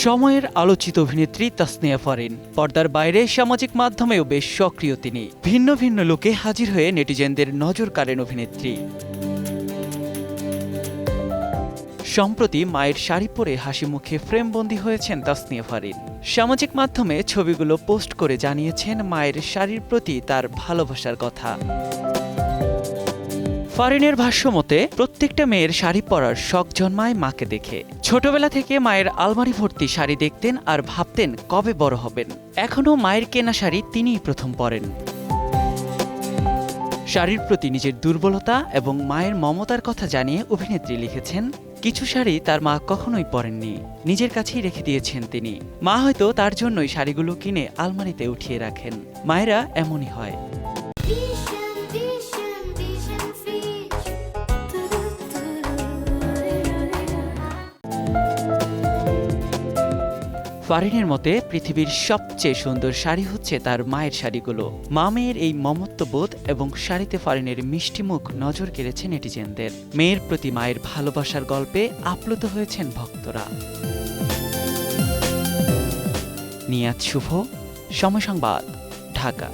সময়ের আলোচিত অভিনেত্রী তাসনিয়া ফারিন পর্দার বাইরে সামাজিক মাধ্যমেও বেশ সক্রিয় তিনি। ভিন্ন ভিন্ন লুকে হাজির হয়ে নেটিজেনদের নজর কাড়েন অভিনেত্রী। সম্প্রতি মায়ের শাড়ি পরে হাসি মুখে ফ্রেমবন্দি হয়েছেন তাসনিয়া ফারিন। সামাজিক মাধ্যমে ছবিগুলো পোস্ট করে জানিয়েছেন মায়ের শাড়ির প্রতি তার ভালোবাসার কথা। ফারিনের ভাষ্যমতে প্রত্যেকটা মেয়ের শাড়ি পরার শখ জন্মায় মাকে দেখে। ছোটবেলা থেকে মায়ের আলমারি ভর্তি শাড়ি দেখতেন আর ভাবতেন কবে বড় হবেন। এখনও মায়ের কেনা শাড়ি তিনিই প্রথম পরেন। শাড়ির প্রতি নিজের দুর্বলতা এবং মায়ের মমতার কথা জানিয়ে অভিনেত্রী লিখেছেন, কিছু শাড়ি তার মা কখনোই পরেননি, নিজের কাছেই রেখে দিয়েছেন তিনি। মা হয়তো তার জন্যই শাড়িগুলো কিনে আলমারিতে উঠিয়ে রাখেন। মায়েরা এমনই হয়। ফারিনের মতে পৃথিবীর সবচেয়ে সুন্দর শাড়ি হচ্ছে তার মায়ের শাড়িগুলো। মা মেয়ের এই মমত্ববোধ এবং শাড়িতে ফারিনের মিষ্টি মুখ নজর কেড়েছে নেটিজেনদের। মেয়ের প্রতি মায়ের ভালোবাসার গল্পে আপ্লুত হয়েছেন ভক্তরা। নিয়াজ শুভ, সময় সংবাদ, ঢাকা।